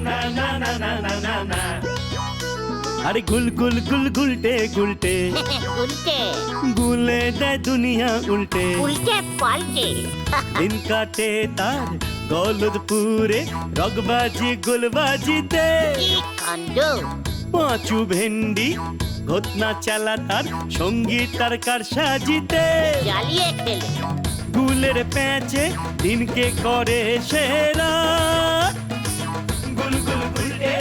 না না না না না না না। আরে গুল গুল গুল গুলটে গুলটে উল্টে গুলে দেয় দুনিয়া উল্টে, উল্টে পাল্টে দিন কাটে তার দৌলতপুরে রগবাজি গুলবাজিতে। কি কাণ্ড! পাঁচু ভেন্ডি ঘটনা চালা তার সঙ্গীত তার কার সাজিতে। জ্বালিয়ে খেলে গুলের প্যাঁচে দিনকে করে সেরা। গুল গুল গুলটে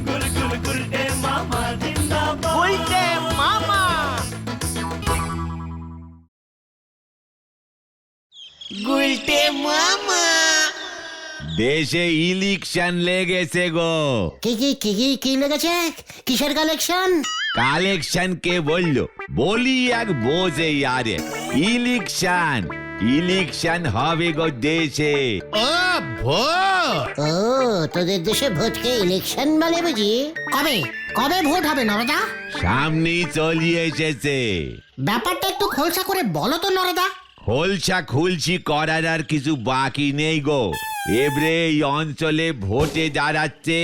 গুল গুল গুলটে মামা জিন্দাবাদ। উল্টে মামা। গুলটে মামা। দেশে ইলেকশন লেগেছে গো। কি লেগেছে? কিসের কালেকশন? কালেকশন কে বললো? বলি এক বোঝে আরে ইলেকশন ইলেকশন হবে গো দেশে। ও ভোট! ও তোদের দেশে ভোটকে ইলেকশন বলে বুঝি? কবে কবে ভোট হবে নরদা? সামনেই চলিয়ে এসেছে। ব্যাপারটা একটু খোলসা করে বলো তো নরদা। খোলসা খুলসি করার আর কিছু বাকি নেই গো। এবারে এই অঞ্চলে ভোটে দাঁড়াচ্ছে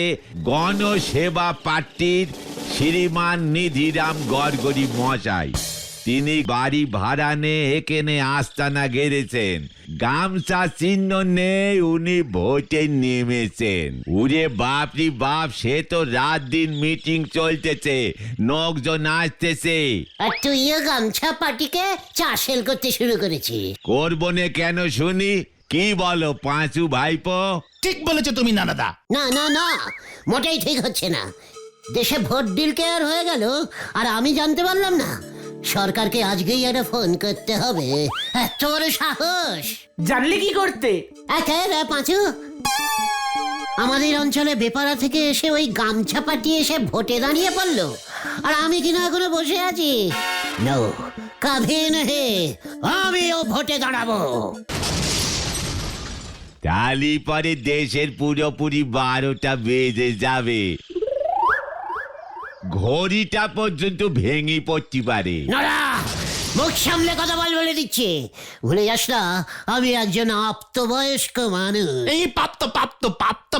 গণসেবা পার্টির শ্রীমান নিধিরাম গড়গড়ি মশাই। তিনি বাড়ি ভাড়া নিয়ে এখানে আস্তানা গেড়েছেন। গামছা চিহ্ন নেই, উনি ভোটে নেমেছেন। উরে বাপরি বাপ, সে তো রাত দিন মিটিং চলতেছে, লোকজন আসতেছে। আর তুইও গামছা পার্টিকে চাষেল করতে শুরু করেছিস? করবো না কেন শুনি? কি বলো পাঁচু ভাইপো? ঠিক বলেছো তুমি নানাদা। না না না, মোটেই ঠিক হচ্ছে না। দেশে ভোট ডিল কেয়ার হয়ে গেল আর আমি জানতে পারলাম না। সরকারকে আজকেই একটা ফোন করতে হবে। এত বড় সাহস! জানলে কি করতে? রে পাঁচু, আমাদের অঞ্চলে বেপারা থেকে এসে ওই গামছা পাঠিয়ে এসে ভোটে দাঁড়িয়ে পড়লো, আর আমি কিনা এখনো বসে আছি। নো, কভি নহি, আমিও ভোটে দাঁড়াবো। তালি পরে দেশের পুরোপুরি 12টা বেজে যাবে, ঘড়িটা পর্যন্ত ভেঙে পড়তে পারে। নড়া, মুখ সামলে কথা বলে দিচ্ছি। ভুলে যাস না আমি একজন আপ্তবয়স্ক মানুষ। এই প্রাপ্ত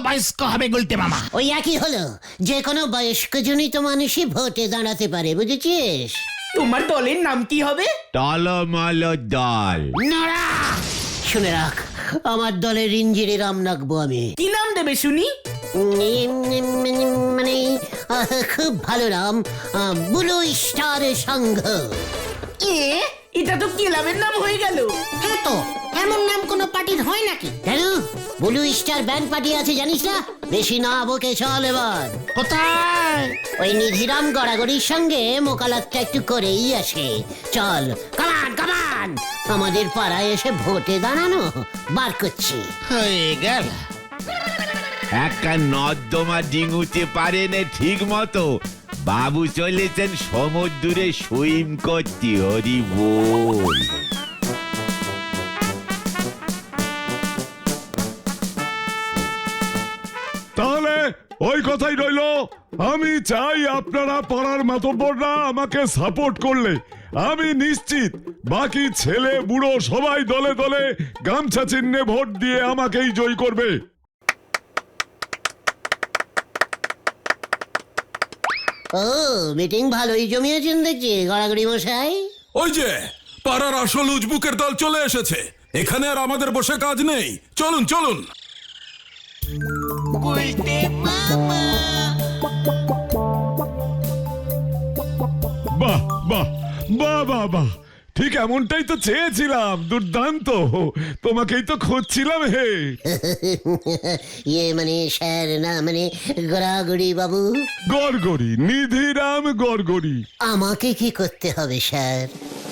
বয়স্ক হবে গুলটে মামা। ওই একই হলো, যে কোনো বয়স্ক জনিত মানুষই ভোটে দাঁড়াতে পারে, বুঝেছিস? তোমার দলের নাম কি হবে? টলমল দল। নড়া, শুনে রাখ, আমার দলের ইঞ্জিরে রাম রাখবো আমি। কি নাম দেবে শুনি? মানে খুব ভালো নাম, ব্লু স্টার সংঘ। এটা তো ক্লাবের নাম হয়ে গেল। হ্যাঁ তো, এমন নাম কোনো পার্টির হয় নাকি? কেন? ব্লু স্টার ব্যান্ড পার্টি আছে জানিস না? বেশি না বকে চল এবার। কোথায়? ওই নিধিরাম গড়াগড়ির সঙ্গে মোকালাতটা একটু করেই আসে। চল, কামান কামান, আমাদের পাড়ায় এসে ভোটে দাঁড়ানো বার করছি। হয়ে গেল। একটা নর্দমা ডিঙুতে পারেন ঠিক মতো, বাবু চলেছেন সমুদ্রে সুইম করতে। হরি বল। তাহলে ওই কথাই রইল। আমি চাই আপনারা পাড়ার মাতব্বররা আমাকে সাপোর্ট করলে আমি নিশ্চিত বাকি ছেলে বুড়ো সবাই দলে দলে গামছা চিহ্নে ভোট দিয়ে আমাকেই জয় করবে। ও, মিটিং ভালোই জমিয়েছেন দেখছি গড়াগড়ি মশাই। ওই যে পাড়ার আসল উজবুকের দল চলে এসেছে, এখানে আর আমাদের বসে কাজ নেই। চলুন চলুন। বাহ বাহ বাহ বাহ বাহ, ঠিক এমনটাই তো চেয়েছিলাম। দুর্দান্ত, তোমাকেই তো খুঁজছিলাম। হে মানে স্যার না, মানে গড়াগড়ি বাবু। গড়গড়ি, নিধিরাম গড়গড়ি। আমাকে কি করতে হবে স্যার?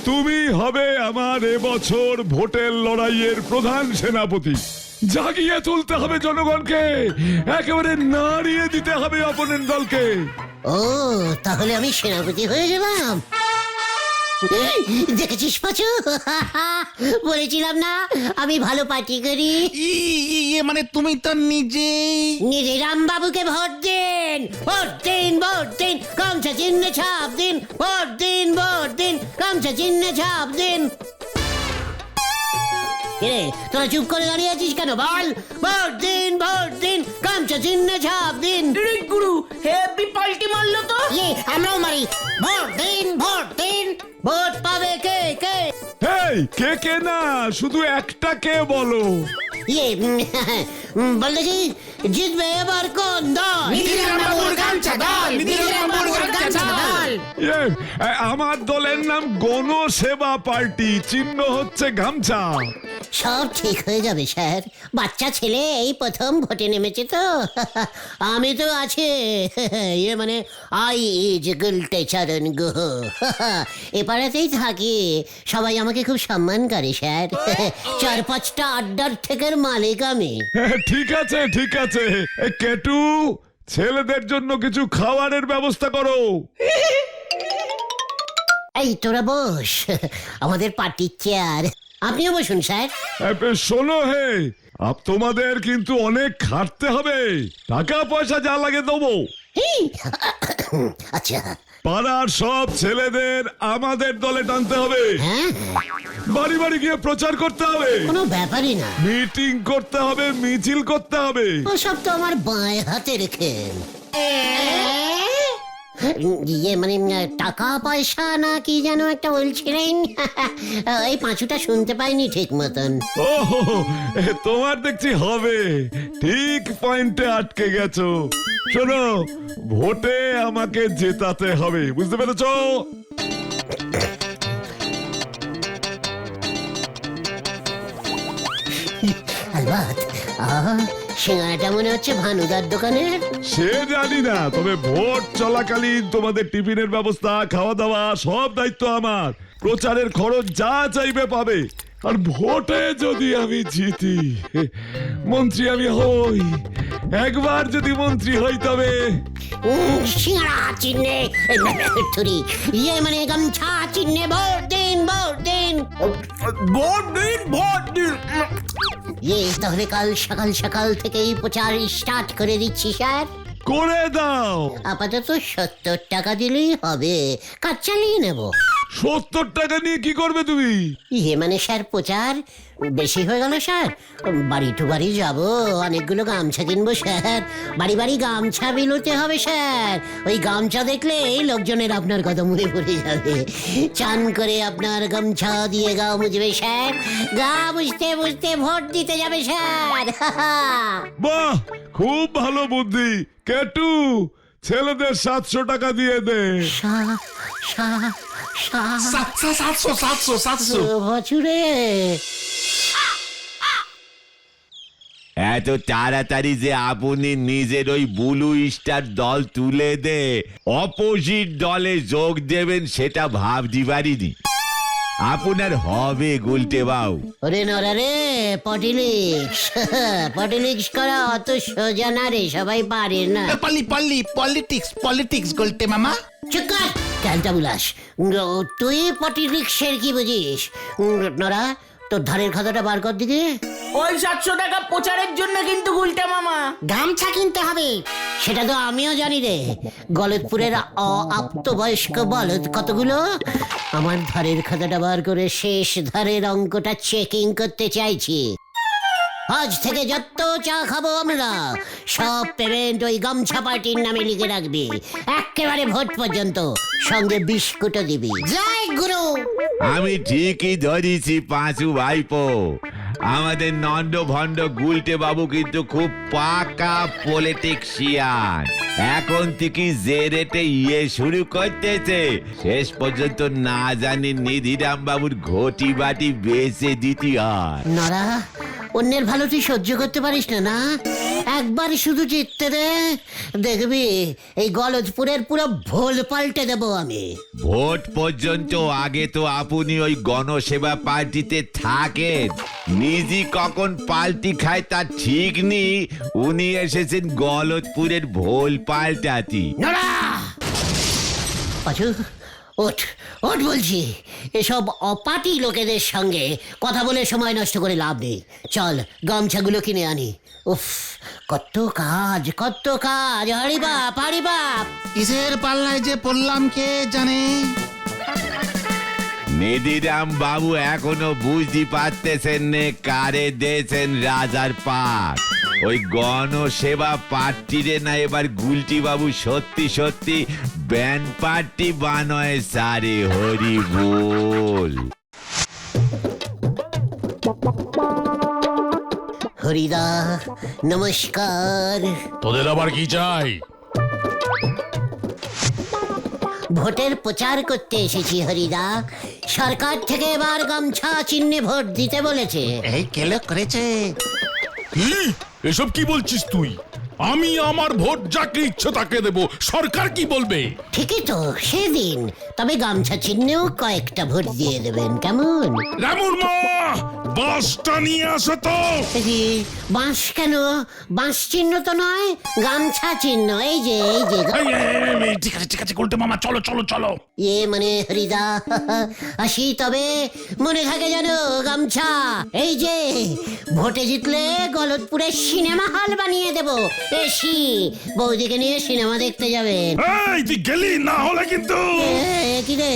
তুমি হবে আমার এবছর ভোটের লড়াইয়ের প্রধান সেনাপতি। জাগিয়ে তুলতে হবে জনগণকে, একেবারে নাড়িয়ে দিতে হবে অপোনেন্ট দলকে। ও, তাহলে আমি সেনাপতি হয়ে গেলাম। দেখেছিস পাচু, বলেছিলাম না আমি ভালো পার্টি করি। মানে তুমি তো নিজে রাম বাবুকে ভোট দিন, ভোট দিন, ভোট দিন, গামছা চিহ্নে ছাপ দিন, ভোট দিন, ভোট দিন, গামছা চিহ্নে ছাপ দিন। তোরা চুপ করে দাঁড়িয়ে আছিস কেন? বল, ভোট দিন, ভোট দিন, গামছা গামছা চিহ্নে ছাপ দিন। গুরু হেভি পাল্টি মারলো তো। আমরাও মারি। ভোট দিন, ভোট দিন। ভোট পাবে কে কে? এই কে না, শুধু একটা কে বলো। বলতে কি জিতবে এবার কোন দল? আমার দলের নাম গণসেবা পার্টি, চিহ্ন হচ্ছে গামছা। সব ঠিক হয়ে যাবে স্যার, বাচ্চা ছেলে এই প্রথম ভোটে নেমেছে তো। আমি তো আছি। মানে আই ইজ গুলটে চরণ গুহ, এপাড়াতেই থাকি, সবাই আমাকে খুব সম্মান করে স্যার। 4-5টা আড্ডার থেকে মালিক আমি। ঠিক আছে ঠিক আছে, কেটু ছেলেদের জন্য কিছু খাবারের ব্যবস্থা করো। এই তোরা বস, আমাদের পার্টির চেয়ার। আপনিও বসুন স্যার। শোনো হে, তোমাদের কিন্তু অনেক খাটতে হবে, টাকা পয়সা যা লাগে দেবো। আচ্ছা। পাড়ার সব ছেলেদের আমাদের দলে টানতে হবে, হ্যাঁ, বাড়ি বাড়ি গিয়ে প্রচার করতে হবে, কোনো ব্যাপারই না। মিটিং করতে হবে, মিছিল করতে হবে। ওসব তো আমার বাঁয়ে হাতে রেখেন। মানে টাকা পয়সা না কি যেন একটা বলছিলেন, এই পাঁচুটা শুনতে পাইনি ঠিক মতন। ও তোমার দেখছি হবে, ঠিক পয়েন্টে আটকে গেছো। শোনো, ভোটে আমাকে জেতাতে হবে, বুঝতে পেরেছো? আলবাত। সিঙ্গারাটা মনে হচ্ছে ভানুদার দোকানের। সে জানি না, তবে ভোট চলাকালীন তোমাদের টিফিনের ব্যবস্থা, খাওয়া দাওয়া সব দায়িত্ব আমার। প্রচারের খরচ যা চাইবে পাবে। আর ভোটে যদি আমি জিতি, মন্ত্রী আমি হই, একবার যদি মন্ত্রী হই তবে সিঙ্গারা চিহ্নে মানে গামছা চিহ্নে ভোট দিন, ভোট দিন। ভোট দিন। তাহলে কাল সকাল সকাল থেকেই প্রচার স্টার্ট করে দিচ্ছি স্যার। করে দাও। আপাতত 70 টাকা দিলেই হবে, কাজ চালিয়ে নেব। 70 টাকা নিয়ে কি করবে তুমি? মানে স্যার প্রচার বেশি হয়ে গেল স্যার। বাড়ি টু বাড়ি যাব, অনেকগুলো গামছা কিনবো স্যার। বাড়ি বাড়ি গামছা বিলোতে হবে স্যার। ওই গামছা দেখলেই লোকজনের আপনার কথা মনে পড়ে যাবে, চান করে আপনার গামছা দিয়ে গা মুছবে স্যার, গা মুছতে মুছতে ভোট দিতে যাবে স্যার। বাহ, খুব ভালো বুদ্ধি। কেটু, ছেলেদের 700 টাকা দিয়ে দে। 700 বছরে এত তাড়াতাড়ি যে আপনি নিজের ওই ব্লু স্টার দল তুলে দে অপোজিট দলে যোগ দেবেন সেটা ভাবতে পারিনি। আপনার হবে গুলটে বাবু। ওরে নরা রে, পলিটিক্স করা অত সোজা না রে, সবাই পারে না। পলিটিক্স গুলটে মামা। চুপ কর, ক্যালটা বুলাস। তুই পলিটিক্সের কি বুঝিস? নরা, তোর ধারের খাতাটা বার কর দিকে। ওই 700 টাকা প্রচারের জন্য কিন্তু গুলটা মামা গামছা কিনতে হবে। সেটা তো আমিও জানি রে। গলতপুরের অপ্রাপ্তবয়স্ক বলদ কতগুলো। আমার ধারের খাতাটা বার করে শেষ ধারের অঙ্কটা চেকিং করতে চাইছি। আজ থেকে যত চা খাবো আমরা, সব পেমেন্ট ওই গামছা পার্টির নামে লিখে রাখবি, একেবারে ভোট পর্যন্ত, সঙ্গে বিস্কুটও দিবি। জয় গুরু। আমি ঠিকই ধরেছি পাঁচু ভাইপো, আমাদের নন্দ ভণ্ড গুলটে বাবু কিন্তু খুব পাকা পলিটিক্সিয়ান। এখন থেকে যে রেটে শুরু করতেছে, শেষ পর্যন্ত না জানি নিধিরাম বাবুর ঘটি বাটি বেচে দিতে হয়। নরা, অন্যের ভালো তুই সহ্য করতে পারিস না? না, একবার শুধু জিততে দে, দেখবি এই গলদপুরের পুরো ভোল পাল্টে দেবো আমি। ভোট পর্যন্ত আগে তো আপনি ওই গণসেবা পার্টিতে থাকেন, নিজে কখন পাল্টি খায় তার ঠিক নেই, উনি এসেছেন গলদপুরের ভোল পাল্টাতি। নরা, পাঁচু, ওঠ ওঠ বলছি। এসব অপাটি লোকেদের সঙ্গে কথা বলে সময় নষ্ট করে লাভ নেই। চল গামছাগুলো কিনে আনি। উফ, কত কাজ, কত কাজ। হারি বাপ, হারি বাপ। কিসের পাল্লায় যে পড়লাম কে জানে। নিধিরাম বাবু এখনো বুঝতে পারতেছেন নে কারে দিয়েছেন রাজার পাক। ওই গণসেবা পার্টিরে না এবার গুলটি বাবু সত্যি সত্যি ব্যান্ড পার্টি বানয় সারে হরি বল। হরিদা নমস্কার। তোদের আবার কি চাই? ভোটের প্রচার করতে এসেছি হরিদা। সরকার থেকে এবার গামছা চিহ্নে ভোট দিতে বলেছে। এই কেলো করেছে। কি এসব কি বলছিস তুই? আমি আমার ভোট যাকে ইচ্ছে তাকে দেব, সরকার কি বলবে? ঠিকই তো, সেদিন। তবে গামছা চিহ্নেও কয়েকটা ভোট দিয়ে দেবেন, কেমন? রামুর মা, বাসটা নিয়ে আসো তো। বাঁশ কেন? বাঁশ চিহ্ন তো নয়, গামছা চিহ্ন। এই যে ঠিক আছে ঠিক আছে, গুলটে মামা চলো চলো চলো। মানে হরিদা আসি, তবে মনে থাকে যেন গামছা। এই যে ভোটে জিতলে গলতপুরে সিনেমা হল বানিয়ে দেব, এসি। বৌদিকে নিয়ে সিনেমা দেখতে যাবেন। এই তুই গেলি না হলে কিন্তু। কি রে,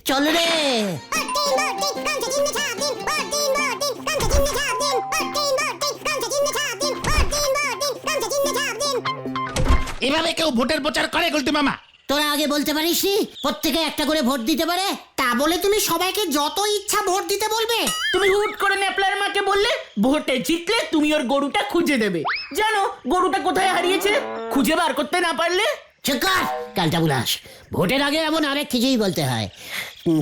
চল রে। এভাবে কেউ ভোটের প্রচার করে গুলটে মামা? তোরা আগে বলতে পারিসনি প্রত্যেকে একটা করে ভোট দিতে পারে? তা বলে তুমি সবাইকে যত ইচ্ছা ভোট দিতে বলবে? তুমি হুট করে ন্যাপলার মাকে বললে ভোটে জিতলে তুমি ওর গরুটা খুঁজে দেবে। জানো গরুটা কোথায় হারিয়েছে? খুঁজে বার করতে না পারলে? চুকার কালটা বুলাস, ভোটের আগে এমন আরেক কিছুই বলতে হয়।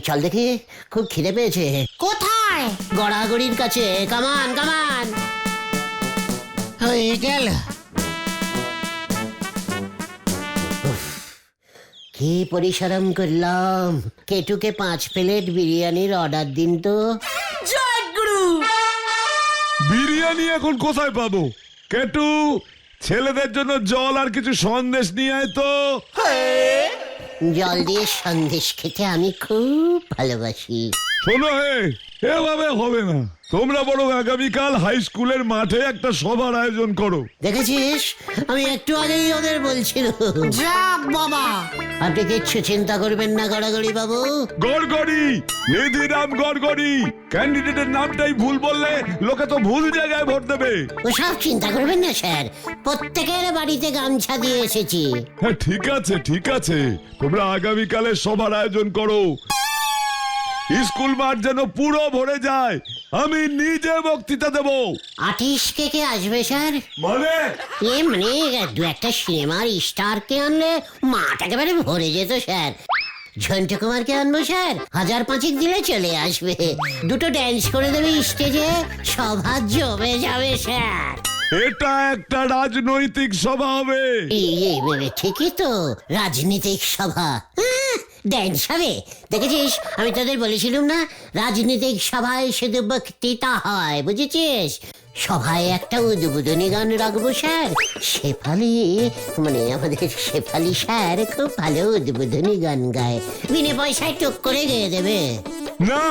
চল দেখি, খুব খিদে পেয়েছে। কোথায়? গড়াগড়ির কাছে। কামান কামান। হয়ে গেল। কি পরিশ্রম করলাম। কেটুকে 5 প্লেট বিরিয়ানির অর্ডার দিন তো। জয় গুরু। বিরিয়ানি এখন কোথায় পাবো? কেটু, ছেলেদের জন্য জল আর কিছু সন্দেশ নিয়ে আয় তো। জল দিয়ে সন্দেশ খেতে আমি খুব ভালোবাসি। শোনো হে, এভাবে হবে না। তোমরা বরং আগামীকাল হাই স্কুলের মাঠে একটা সভার আয়োজন করো। দেখেছিস, আমি একটু আগেই ওদের বলছিলাম। যা বাবা। আপনি কিচ্ছু চিন্তা করবেন না গড়াগড়ি বাবু। গড়গড়ি, নিধিরাম গড়গড়ি। ক্যান্ডিডেটের নামটাই ভুল বললে লোকে তো ভুল জায়গায় ভোট দেবে। ওসব চিন্তা করবেন না স্যার, প্রত্যেকের বাড়িতে গামছা দিয়ে এসেছি। হ্যাঁ ঠিক আছে ঠিক আছে, তোমরা আগামীকালে সভার আয়োজন করো। স্কুল মাঠ যেন পুরো ভরে যায়। আমি নিজে বক্তৃতা দেব। আর্টিস্ট কে আসবে স্যার? মানে মানে 2-একটা সিনেমার স্টারকে আনলে মাঠ একেবারে ভরে যেত স্যার। ঝন্টু কুমারকে আনবো স্যার, 1000-5 দিলে চলে আসবে। 2টো ড্যান্স করে দেবে স্টেজে, সভা জমে যাবে স্যার। এটা একটা রাজনৈতিক সভা হবে। ঠিকই তো, রাজনৈতিক সভা। ড্যান্স হবে। দেখেছিস, আমি তোদের বলেছিলাম না, রাজনৈতিক সভায় শুধু বক্তৃতা হয়, বুঝেছিস? সভায় একটা উদ্বোধনী গান রাখবো স্যার। শেফালি, মানে আমাদের শেফালি স্যার খুব ভালো উদ্বোধনী গান গায়, বিনে পয়সায় টুক করে গেয়ে দেবে। না,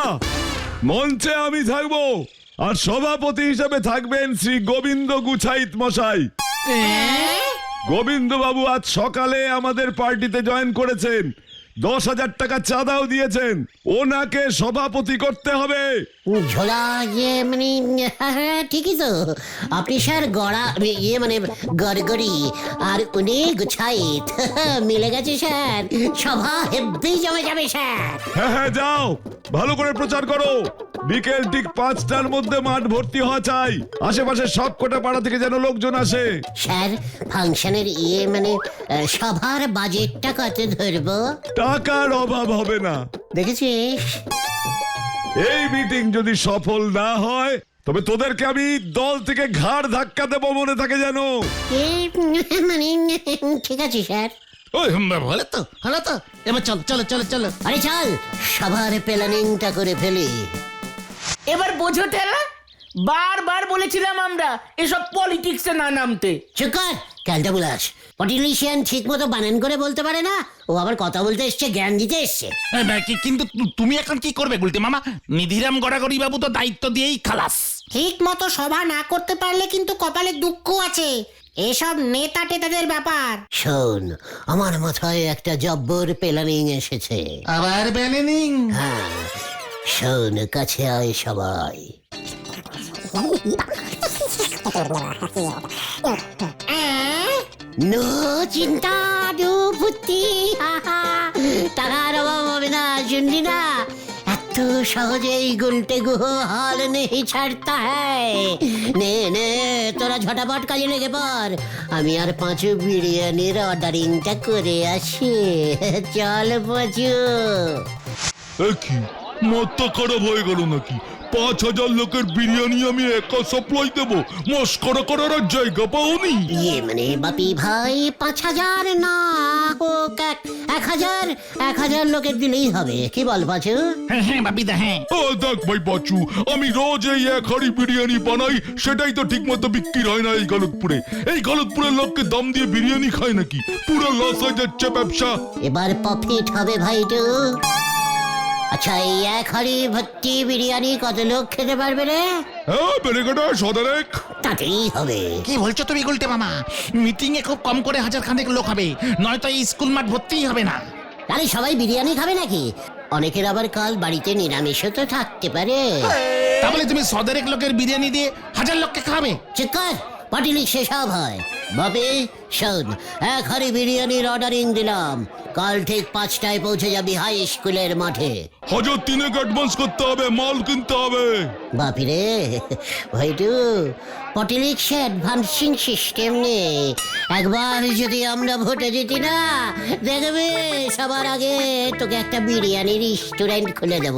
মঞ্চে আমি থাকবো, আর সভাপতি হিসেবে থাকবেন শ্রী গোবিন্দ গুছাইত মশাই। গোবিন্দ বাবু আজ সকালে আমাদের পার্টিতে জয়েন করেছেন, 10,000 টাকা চাঁদাও দিয়েছেন। ওনাকে সভাপতি করতে হবে। ঝোলা মানে ঠিকই তো। আপনি স্যার গড়া মানে গড়গড়ি, আর উনি গুছাইত, মিলে গেছে স্যার। সভা হেব্বি জমে যাবে স্যার। হ্যাঁ হ্যাঁ, যাও ভালো করে প্রচার করো। বিকেল ঠিক 5টার মধ্যে মাঠ ভর্তি হওয়া চাই। আশেপাশে সব কটা পাড়া থেকে যেন লোকজন আসে। স্যার, ফাংশনের মানে সভার বাজেটটা কত ধরবো? টাকার অভাব হবে না। দেখেছিস, এই মিটিং যদি সফল না হয় তবে তোদেরকে আমি দল থেকে ঘাড় ধাক্কা দেবো, মনে থাকে যেন। মানে ঠিক আছে স্যার। ওই হলো তো হলো তো, এবার চল চলো চলো চলো। আরে চল, সভার প্ল্যানিংটা করে ফেলি। এবার বোঝো ঠেলা। বারবার বলেছিলাম আমরা এসব পলিটিক্সে না নামতে। চুকার ক্যালটা বুলাস, পলিটিশিয়ান ঠিক মতো বানান করে বলতে পারে না। ও আবার কথা বলতে এসছে, জ্ঞান দিতে এসছে। কিন্তু তুমি এখন কি করবে গুলটে মামা? নিধিরাম গড়াগড়ি বাবু তো দায়িত্ব দিয়েই খালাস। ঠিক মতো সভা না করতে পারলে কিন্তু কপালে দুঃখ আছে। এসব নেতা টেতাদের ব্যাপার। শোন, আমার মাথায় একটা জব্বর প্ল্যানিং এসেছে। আবার প্ল্যানিং? হ্যাঁ, শোন, কাছে আয় সবাই। নো চিন্তা নো বুদ্ধি টাকার অভাব হবে না, শুনলি না? এত সহজেই গুলটে গুহ হাল নেই ছাড়তা হ্যায়। নে নে তোরা ঝটাপট কাজে লেগে পড়, আমি আর পাঁচু বিরিয়ানির অর্ডারিংটা করে আসি। চল পাঁচু। কি মাথা খারাপ হয়ে গেল নাকি? 5,000 লোকের বিরিয়ানি আমি একা সাপ্লাই দেবো? মস্করা করার আর জায়গা পাওনি? ইয়ে মানে বাপি ভাই 5,000 না হোক 1,000 লোকের দিলেই হবে, কি বল পাঁচু? হ্যাঁ হ্যাঁ বাপিদা হ্যাঁ। দেখ ভাই বাচু, আমি রোজ এই 1 হাঁড়ি বিরিয়ানি বানাই, সেটাই তো ঠিক মতো বিক্রি হয় না এই গলতপুরে। এই গলতপুরের লোককে দাম দিয়ে বিরিয়ানি খায় নাকি? পুরো লস হয়ে যাচ্ছে ব্যবসা। এবার প্রফিট হবে ভাইটু। আচ্ছা এই 1 হাঁড়ি ভর্তি বিরিয়ানি কত লোক খেতে পারবে রে? হ্যাঁ বেড়েকাটা সদারেক। তাতেই হবে। কি বলছো তুমি গুলটে মামা? মিটিং এ খুব কম করে 1,000 খানেক লোক হবে, নয়তো এই স্কুল মাঠ ভর্তিই হবে না। আরে সবাই বিরিয়ানি খাবে নাকি? অনেকের আবার কাল বাড়িতে নিরামিষও তো থাকতে পারে। তাহলে তুমি সদেরেক লোকের বিরিয়ানি দিয়ে 1,000 লোককে খাবে? চিৎকার পাটিলি সেসব হয়। বাপি শোন, 1 হাঁড়ি বিরিয়ানির অর্ডারিং দিলাম, কাল ঠিক 5টায় পৌঁছে যাবি হাই স্কুলের মাঠে। 1,300 অ্যাডভান্স করতে হবে, মাল কিনতে হবে। বাপি রে ভাইটু, পটিলিক সে অ্যাডভান্সিং সিস্টেম নেই। একবার যদি আমরা ভোটে জিতি না, দেখবে সবার আগে তোকে একটা বিরিয়ানি রেস্টুরেন্ট খুলে দেব।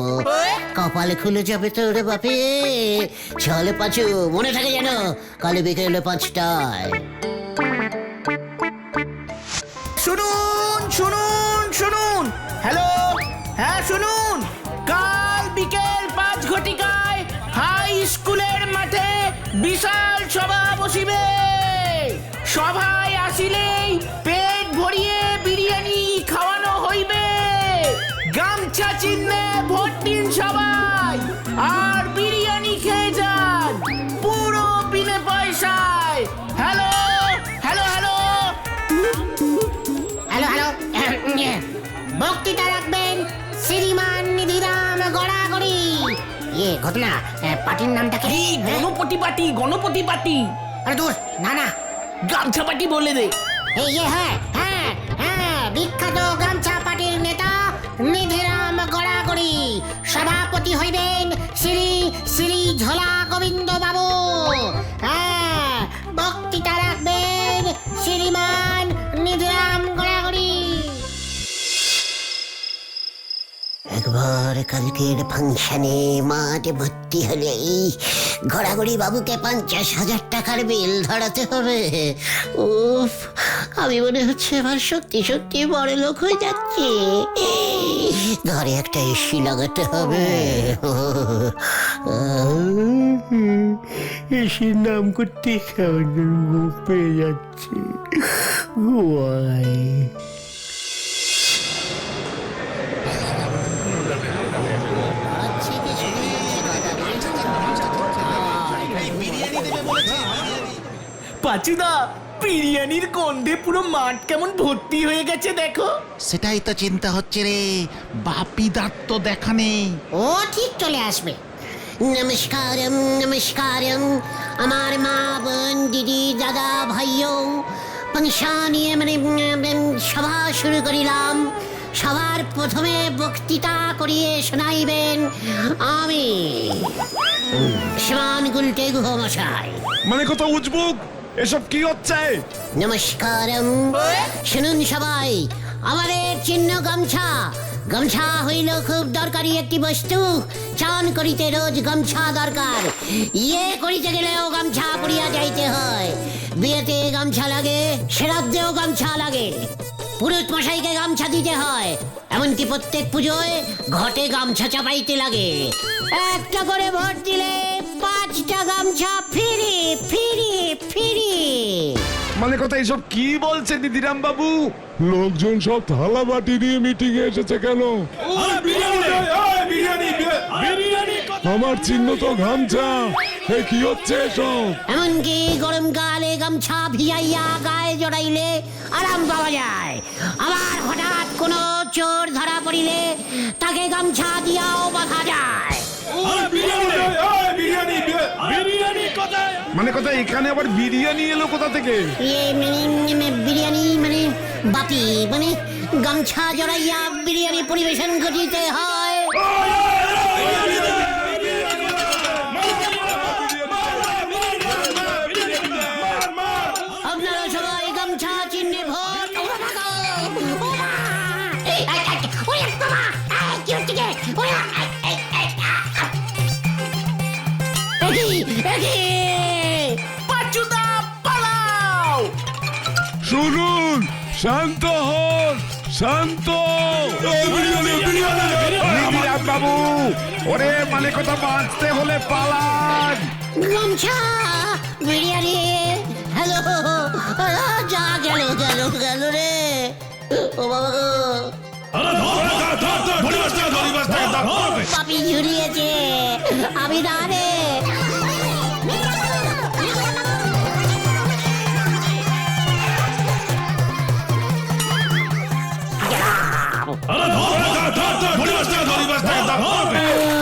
কপাল খুলে যাবে তো রে বাপি। চলে পাঁচু, মনে থাকে যেন, কাল বিকেলে 5টায়। শুনুন শুনুন শুনুন, হ্যালো, হ্যাঁ শুনুন, কাল বিকেল 5 ঘটিকায় হাই স্কুলের মাঠে বিশাল সভা বসিবে। সভায় আসিলেই পেট ভরিয়ে বিরিয়ানি খাওয়ানো হইবে। গামছা চিহ্নে ভোট দিন সবাই, আর বিরিয়ানি খেয়ে যান পুরো বিনে পয়সায়। Hello hello hello. Hello hello বক্তৃতা রাখবেন শ্রীমান নিধিরাম গড়াগড়ি। ইয়ে ঘটনা, পার্টির নামটা কি? এই গণপতি পার্টি, গণপতি পার্টি। আরে দূর, না না, গামছা পার্টি বলে দে। এই ইয়ে হ্যাঁ হ্যাঁ হ্যাঁ, বিখ্যাত গামছা পার্টির নেতা নিধিরাম গড়াগড়ি। সভাপতি হইবেন শ্রী শ্রী ঝোলা গোবিন্দ বাবু। হ্যাঁ, বক্তৃতা রাখবেন শ্রীমান নিধিরাম গড়াগড়ি। একবার কালকের ফাংশনে মাঠে ভর্তি হলেই ঘোরাঘুরি বাবুকে 50,000 টাকার বিল ধরাতে হবে। উফ, আমি মনে হচ্ছে এবার সত্যি সত্যি বড় লোক হয়ে যাচ্ছি। ঘরে একটা এসি লাগাতে হবে। এসির নাম করতে খাওয়ানোর পেয়ে যাচ্ছে। পাচুদা, বিরিয়ানির গন্ধে পুরো মাঠ কেমন ভর্তি হয়ে গেছে দেখো। সেটাই তো চিন্তা হচ্ছে রে, বাপিদার তো দেখা নেই। ও ঠিক চলে আসবে। নমস্কারম নমস্কারম, আমার মা বোন দিদি দাদা ভাইও, ফাংশানিয়ে মানে সভা শুরু করিলাম। সবার প্রথমে বক্তৃতা করিয়ে শোনাইবেন আমি, শ্রীমান গুলটে গুহ মশাই। মানে কত উজবুক, এসব কি হচ্ছে? নমস্কারম, শুনুন সবাই, আমাদের চিহ্ন গামছা। গামছা হইল খুব দরকারি একটি বস্তু। চান করিতে রোজ গামছা দরকার। ইয়ে করিতে গেলেও গামছা পরিয়া যাইতে হয়। বিয়েতে গামছা লাগে, শ্রাদ্ধেও গামছা লাগে, পুরুষ মশাইকে গামছা দিতে হয়, এমনকি প্রত্যেক পুজোয় ঘটে গামছা চাপাইতে লাগে। একটা করে ভোট দিলে 5টা গামছা ফিরি ফিরি ফিরি। মানে কথা এসব কি বলছে দিদিরাম বাবু? লোকজন সব থালা বাটি নিয়ে মিটিং এ এসেছে কেন? আমার চিহ্ন তো গামছা, এ কি হচ্ছে এসব? এমনকি গরমকালে গামছা ভিজাইয়া গায়ে জড়াইলে আরাম পাওয়া যায়। আবার হঠাৎ কোনো চোর ধরা পড়িলে তাকে গামছা দিয়াও বাঁধা যায়। মানে কথা এখানে আবার বিরিয়ানি এলো কোথা থেকে? বিরিয়ানি মানে বাপি মানে গামছা জড়াইয়া বিরিয়ানি পরিবেশন করিতে হয়। আপনারা সবাই গামছা চিহ্নে ভোট। পাঁচুদা পালাও! শুনুন, শান্ত হন, শান্ত। নিধিরাম বাবু, ওরে মানে কথা বাঁচতে হলে পালান। গামছা বিরিয়ানি হ্যালো যা গেল গেল গেল রে ও বাবা গো। পাপি ঝুলিয়েছে আমি না রে।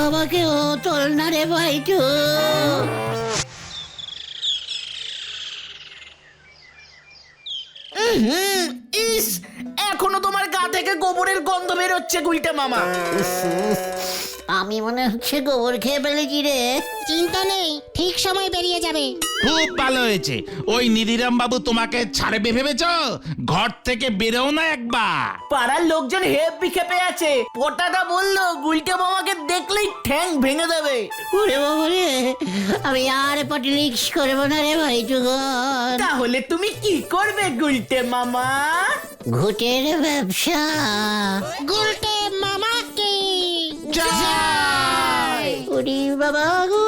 আমাকে ও তোল না রে ভাইটু। ইস, এখনো তোমার গা থেকে গোবরের গন্ধ বেরোচ্ছে গুলটে মামা। আমি মনে হচ্ছে গোবর খেয়ে ফেলেছি রে। চিন্তা নেই, ঠিক সময় বেরিয়ে যাবে। খুব ভালো হয়েছে। ওই নিধিরাম বাবু তোমাকে ছাড়বে ভেবেছ? ঘর থেকে বেরোও না একবার। পাড়ার লোকজন হেব্বি খেপে আছে। পোটাটা বললো গুলটে মামাকে দেখলেই ঠ্যাং ভেঙে দেবে। ওরে বাবা রে, আমি আর পটিলিক্স করবো না রে ভাইটু গন। তাহলে তুমি কি করবে গুলটে মামা? ঘুটের ব্যবসা। গুলটে মামাকে জয়! ওরে বাবা গো।